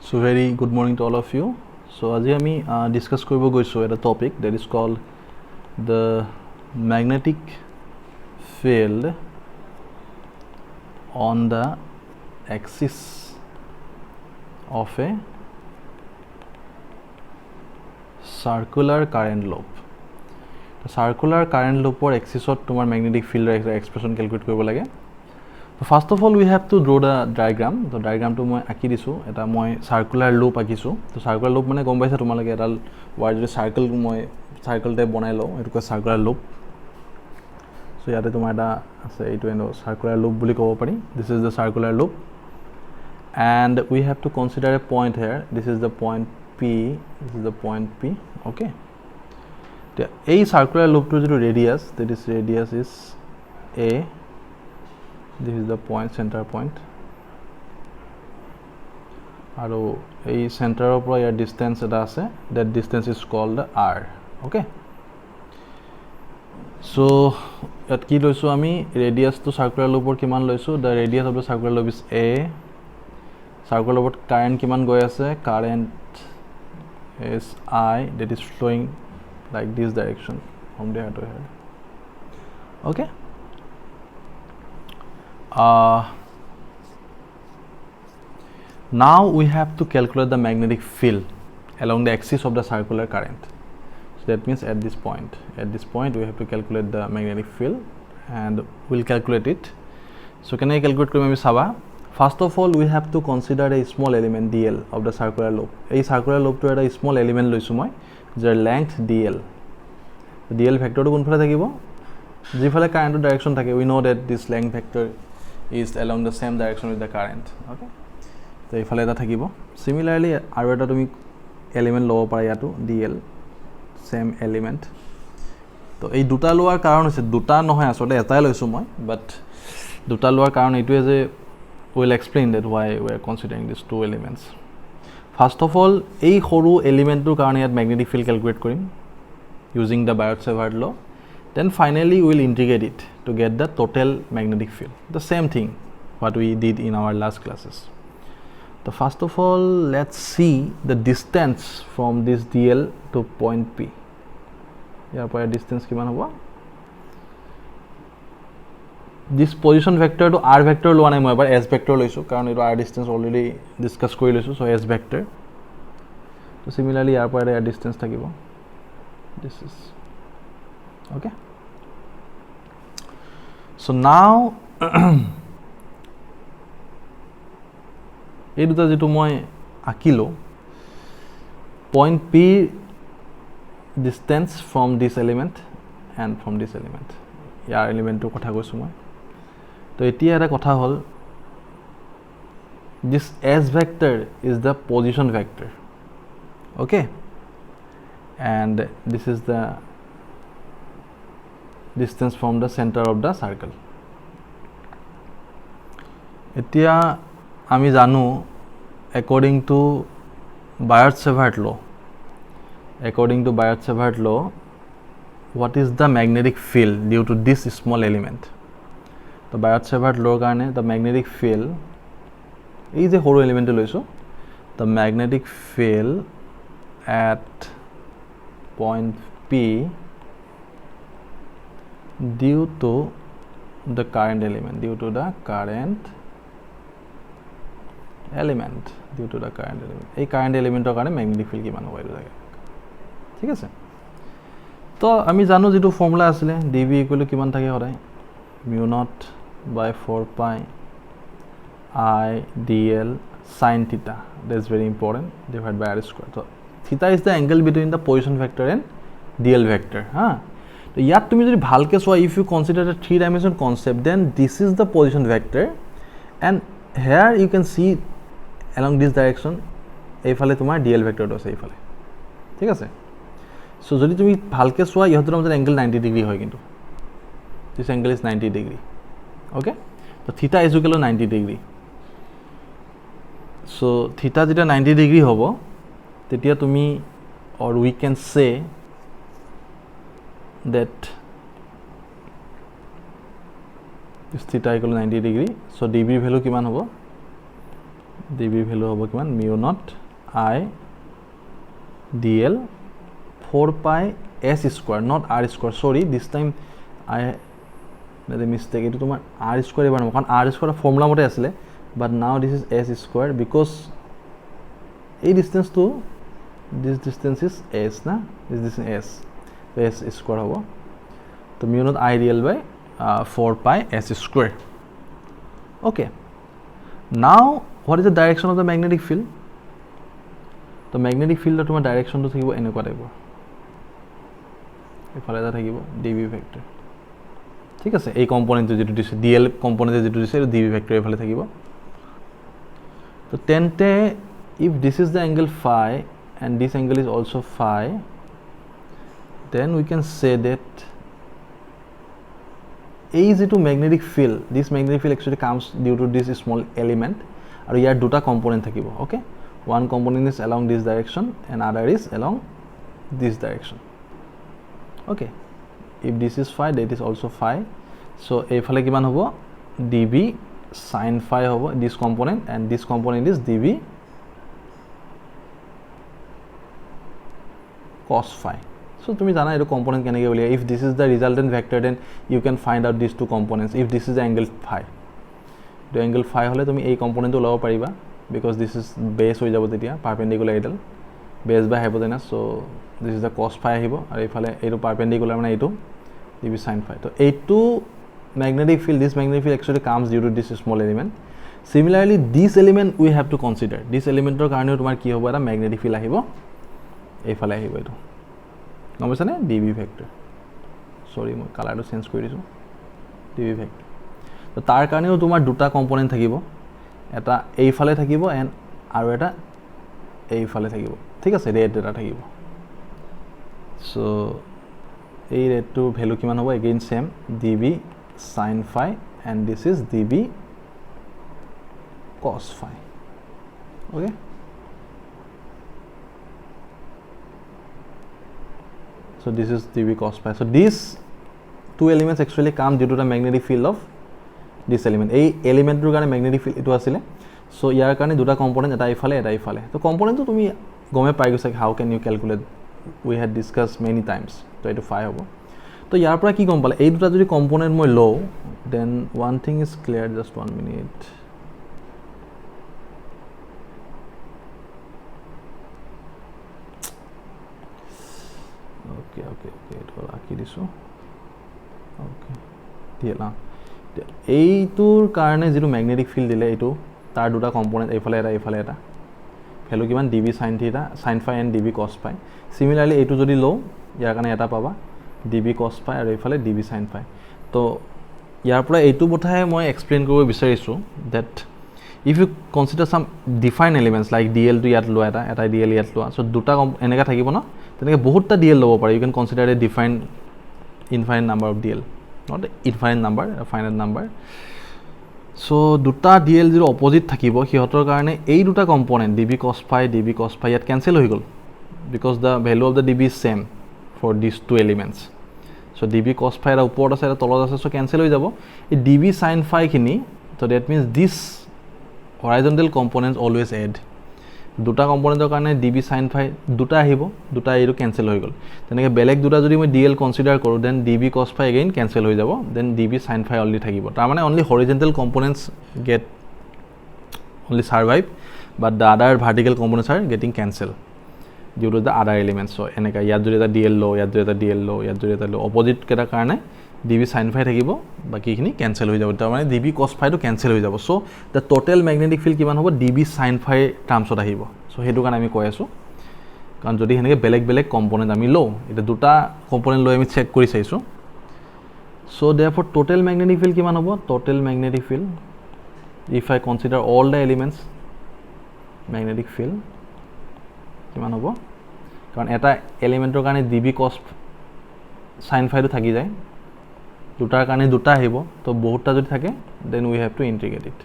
So very good morning to all of you. So আজি আমি discuss কৰিব গৈছো এটা topic that is called the magnetic field on the axis of a circular current loop. The circular current loop or axis of tomar magnetic field expression calculate কৰিব লাগে. So first of all we have to draw the diagram. The diagram to moi aki disu eta moi circular loop akisu. So circular loop mane gom paisa tomalage eta wire jodi circle moi circle type banai lo etu ko circular loop. So yate tomar eta ase etu eno circular loop boli kobo pari. This is the circular loop and we have to consider a point here. This is the point P, this is the point P. Okay, a circular loop to the radius, that is radius is a. This is the point, center point. Aro a center of your distance eta ase, that distance is called r. Okay, so at ki loisu ami radius to circular loop or kiman loisu. The radius of the circular loop is a. Circular loop current kiman goi ase, current is I, that is flowing like this direction from there to here. Okay, now we have to calculate the magnetic field along the axis of the circular current. So that means at this point we have to calculate the magnetic field and we'll calculate it. So can I calculate korim saba? First of all we have to consider a small element dl of the circular loop. A circular loop to a small element loisu moi jar length dl. The dl factor to konphale thakibo jifale current direction thake. We know that this length factor is along the same direction with the current. Okay, so ifale eta thakibo. Similarly aru eta tumi element lobo para yato dl same element. To ei duta loar karon hoise duta nohoy asole etai loisu moi, but duta loar karon etu je we'll explain that why we are considering these two elements. First of all ei horu element to karone yat magnetic field calculate korim using the Biot-Savart law. Then finally we will integrate it to get the total magnetic field. The same thing what we did in our last classes. So first of all let's see the distance from this dl to point P. Here par distance kiman hobo? This position vector to r vector lo anai moi ebar s vector loisu karon eto r distance already discuss kori loisu, so s vector. So similarly here par r distance thakibo. This is okay. So now এই দুটা যেটো মই আকিলো point P distance from this element and from this element, year element to কথা কৈছো মই. তো এতিয়া এটা কথা হল this s vector is the position vector. Okay, and this is the distance from the center of the circle. Etia ami janu according to Biot-Savart law, what is the magnetic field due to this small element? The Biot-Savart law karone the magnetic field is a horu element loiso. The magnetic field at point P due to the current element, due to the current element. এই current element karone magnetic field kiman hobo etu jage. ঠিক আছে, তো আমি জানো যেটো formula আসলে dv equal to কিমান থাকে হদাই mu naught by 4 pi I dl sin theta. That's very important, divided by r square. So theta is the angle between the position vector and dl vector. তো ইয়াত তুমি যদি ভালকে সোয়া, if you consider a three dimension concept, then this is the position vector and here you can see along this direction এইফালে তোমার dl vector আছে এইফালে. ঠিক আছে, সো যদি তুমি ভালকে সোয়া ইহতৰ মাজত angle 90 degree হয়, কিন্তু this angle is 90 degree. Okay, so theta is equal to 90 degree. So theta যেটা 90 degree হবো তেতিয়া তুমি, or we can say that this theta equal to 90 degree. So dv value কিমান হবো? dB value hobo kiman mu naught I dl 4 pi s square, not r square. Sorry, this time I made a mistake. It tomar r square ebar kan r square formula mote asile, but now this is s square because a distance to this distance is s na, this distance s, so s square hobo. So mu naught I dl by 4 pi s square. Okay, now what is the direction of the magnetic field? The magnetic field tomar direction to thakibo enekwa type efale eta thakibo dB vector. ঠিক আছে, এই component যেটো দিছে dl component যেটো দিছে dB vector efale thakibo. So tente if this is the angle phi and this angle is also phi, then we can say that A is to magnetic field. This magnetic field actually comes due to this small element. And here duta component thakibo. Okay, one component is along this direction and other is along this direction. Okay, if this is phi, that is also phi. So efale kiman hobo dB sin phi hobo this component, and this component is dB cos phi. So tumi jana eto component keneke bolia, if this is the resultant vector, then you can find out these two components. If this is the angle phi, the angle phi hole tumi ei component to labo pariba because this is base hoi jabo tetia perpendicular edal base by hypotenuse. So this is the cos phi ahibo aru efale eto perpendicular mane eto dB sin phi. So eto magnetic field, this magnetic field actually comes due to this small element. Similarly this element we have to consider, this element or karone tomar ki hobo eta magnetic field ahibo efale ahibo eto গম পাইছানে dB vector. সৰি মই কালাৰটো change কৰি দিছোঁ, dB vector. তো তাৰ কাৰণেও তোমাৰ দুটা কম্পোনেন্ট থাকিব, এটা এইফালে থাকিব এণ্ড আৰু এটা এইফালে থাকিব, ঠিক আছে, ৰেড এটা থাকিব. সো এই ৰেডটোৰ ভ্যালু কিমান হ'ব, again same dB sin phi and this is dB cos phi. Okay, so this is dB cos phi. So these two elements actually come due to the magnetic field of this element. এই এলিমেন্টৰ কাৰণে magnetic field এটো আছিল, so ইয়াৰ কাৰণে দুটা component, এটা ইফালে এটা ইফালে. তো কম্পোনেন্টটো তুমি গমে পাই গৈছা how can you calculate, we had discussed many times. তো এটো phi হ'ব. তো ইয়াৰ পৰা কি গম পালে, এই দুটা যদি কম্পোনেন্ট মই লও, then one thing is clear. Just 1 minute. Okay, এটো ৰাখি দিছো. Okay, দিলা এইটোৰ কাৰণে যেটো ম্যাগনেটিক ফিল্ড দিলে, এইটো তাৰ দুটা কম্পোনেন্ট এইফালে এটা ভ্যালু কিমান dB sin theta sin phi and dB cos phi. Similarly এইটো যদি লও, ইয়াৰ কাৰণে এটা পাবা dB cos phi আৰু এইফালে dB sin phi. তো ইয়াৰ পৰা এইটো বথাই মই এক্সপ্লেইন কৰিব বিচাৰিছো that if you consider some defined elements like dl to ইয়াত লোৱা এটা dl ইয়াত লোৱা, so দুটা এনেকা থাকিব না, তেনেকে বহুতটা dl লব পাৰি. You can consider a defined infinite number of dl, not infinite number, a finite number. So দুটা dl যিটো অপোজিট থাকিব, সিহঁতৰ কাৰণে এই দুটা কম্পোনেন্ট dB cos phi ইয়াত ক্যান্সেল হৈ গল because the value of the dB is same for these two elements. So dB cos phi এর উপৰত আছে এটা তলত আছে, so ক্যান্সেল হৈ যাব. এই dB sin phi খিনি, so that means this horizontal components always add. দুটা কম্পোনেন্টৰ কাৰণে dB sin phi দুটা আহিব, দুটা এটো ক্যান্সেল হৈ গল. তেনেকে বেলেগ দুটা যদি মই dl কনসিডার কৰো, then dB cos phi again cancel হৈ যাব, then dB sin phi only থাকিব. তাৰ মানে only horizontal components get only survive, but the other vertical components are getting cancelled due to the other elements. So এনেকা ইয়াত যদি এটা dl লো, ইয়াত যদি এটা dl লো, ইয়াত যদি এটা লো, অপোজিট কেটা কাৰণে dB sin phi থাকিব, বাকিখিনি ক্যান্সেল হৈ যাব. তাৰ মানে dB cos phi টো ক্যান্সেল হৈ যাব. So the total magnetic field কিমান হ'ব, dB sin phi টার্মছত আহিব. সো হেতু কাৰণে আমি কৈ আছো, কাৰণ যদি হেনেকে বেলেগ কম্পোনেন্ট আমি লও, এটা দুটা কম্পোনেন্ট লৈ আমি চেক কৰি চাইছো. So therefore total magnetic field কিমান হ'ব, total magnetic field if I consider all the elements, magnetic field কিমান হ'ব, কাৰণ এটা এলিমেন্টৰ কাৰণে dB cos sin phi টো থাকি যায়, দুটাৰ কাৰণে দুটা আহিব, তো বহুতটা যদি থাকে then we have to integrate it.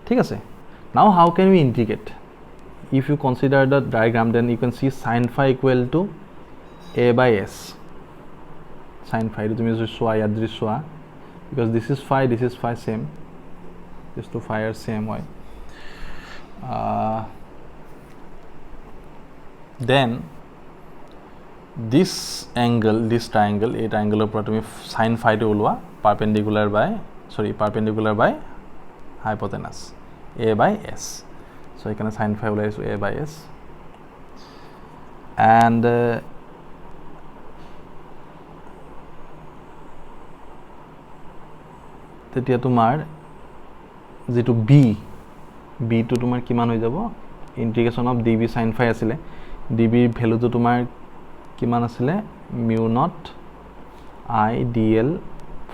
ঠিক আছে, now how can we integrate? If you consider the diagram, then you can see sin phi equal to a by s. Sin phi তুমি যদি সোয়া, ইয়াত যদি সোয়া, because this is phi same, this two phi are same হয়. then this angle, this triangle, এই triangle পৰা তুমি sin phi টো ওলোৱা perpendicular by hypotenuse a by s. So এখানে sin phi ওলাইছো a by s, and তেতিয়া তোমাৰ যেটো b টো তোমাৰ কিমান হৈ যাব, ইন্টিগ্ৰেশন অফ db sin phi আছিলে, db ভ্যালু তো তোমাৰ কিমান আছিলে, mu naught I dl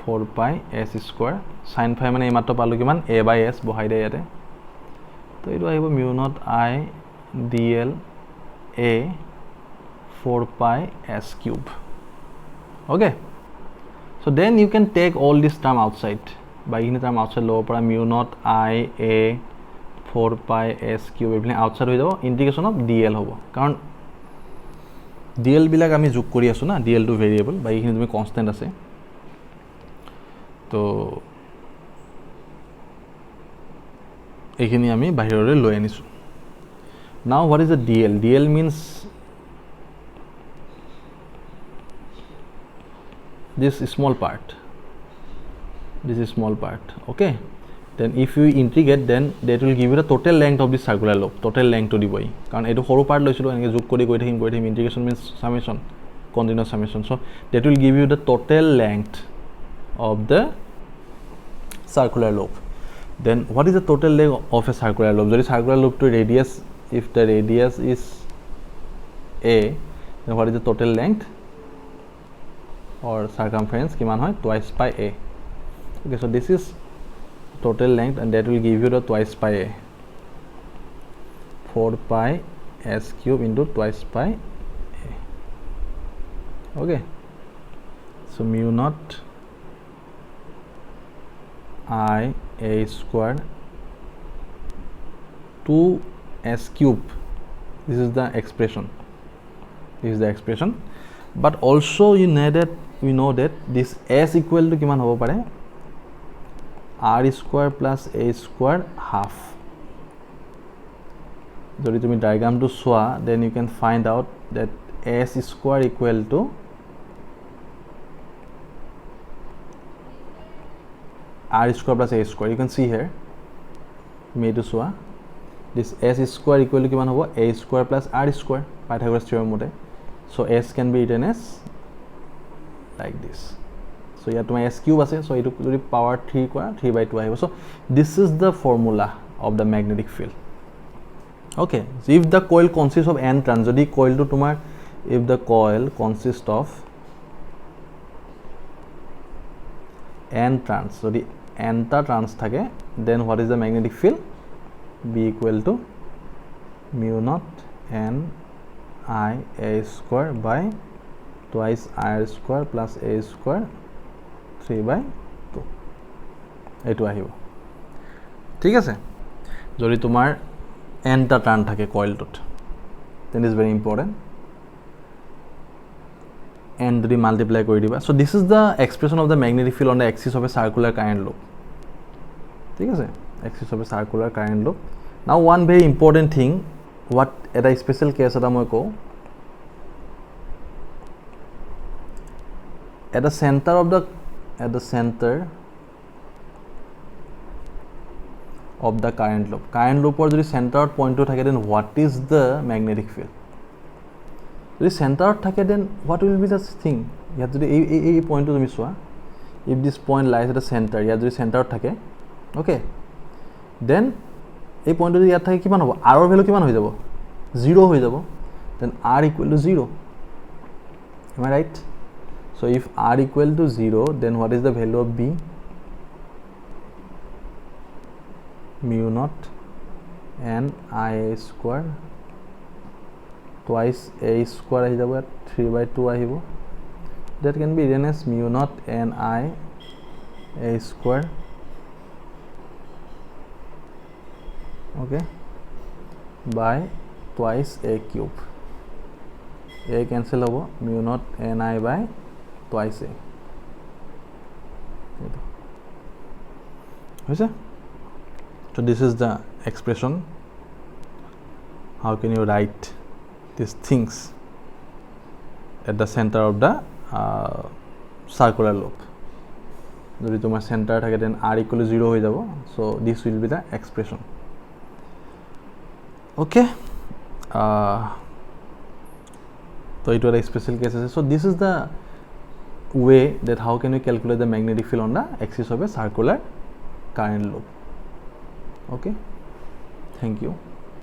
4 pi s square, sin phi মানে এইমাত্ৰ পালো কিমান a by s বহাই দে ইয়াতে, তো এইটো আহিব mu naught I dl a 4 pi s cube. Okay, so then you can take all this term outside, by in term outside lower para mu naught I a 4 pi s cube everything outside হৈ যাব, integration of dl হ'ব, কাৰণ dl বিলাক আমি যোগ কৰি আছো না, dl টো ভেৰিয়েবল, বাই এইখিনি তুমি কনস্ট্যান্ট আছে, তো এইখিনি আমি বাহিৰলৈ লৈ আনিছো. Now what is the dl? dl means this small part, okay. Then if you integrate, then that will give you the total length of this circular loop, total length to দিবই, কাৰণ এটো সৰু পাৰ্ট লৈছিলো এনেকৈ যোগ কৰি গৈ থাকিম, integration means summation, continuous summation, so that will give you the total length of the circular loop. Then what is the total length of a circular loop? যদি circular loop to radius, if the radius is a, then what is the total length or circumference, কিমান হয়, twice pi a. Okay, so this is total length, and that will give you the twice pi a, 4 pi s cube into twice pi a. Okay, so mu naught I a square 2 s cube, this is the expression, but also we know that this s equal to কিমান হ'ব পাৰে, r square plus a square half. যদি তুমি ডায়াগ্ৰামটো চোৱা, then you can find out that s square equal to r square plus a square. You can see here, তুমি এইটো চোৱা, this s square equal to কিমান হ'ব, a square plus r square, Pythagoras theorem মতে. So s can be written as like this. So here তোমাৰ s cube আছে, so এইটো যদি power 3 কৰা 3/2 আহিব. So this is the formula of the magnetic field. Okay, so if the coil consists of n turns, যদি coil to তোমাৰ, if the coil consists of n turns, যদি n টা turns থাকে, then what is the magnetic field? B equal to mu naught n I a square by twice r square plus a square 3/2, এইটো আহিব, ঠিক আছে. যদি তোমাৰ n টা টাৰ্ণ থাকে কইলটোত, then is very important, n যদি মাল্টিপ্লাই কৰি দিবা. So this is the expression of the magnetic field on the axis of a circular current loop, ঠিক আছে, axis of a circular current loop. Now one very important thing, what এটা special case এটা মই কওঁ, at the center of the current loop or যদি center point to থাকে, then what is the magnetic field? যদি center থাকে, then what will be the thing? ইয়াত যদি এই point তুমি চোৱা, if this point lies at the center, ইয়াত যদি center থাকে, okay, then এই point যদি ইয়াত থাকে কিমান হ'ব, r ৰ ভ্যালু কিমান হৈ যাব, 0 হৈ যাব, then r equal to 0. Am I right? So if r equal to 0, then what is the value of b? Mu naught n I a square twice a square আহি যাব, 3/2 আহিব. That can be written as mu naught n I a square, okay, by twice a cube. A cancel হ'ব, mu naught n I by twice a. So this is the expression how can you write these things at the center of the circular loop. যদি তোমার centre থাকে then r equal to 0 হয়ে যাব, so this will be the expression. Okay, so it was a special cases. So this is the way that how can we calculate the magnetic field on the axis of a circular current loop. Okay, thank you.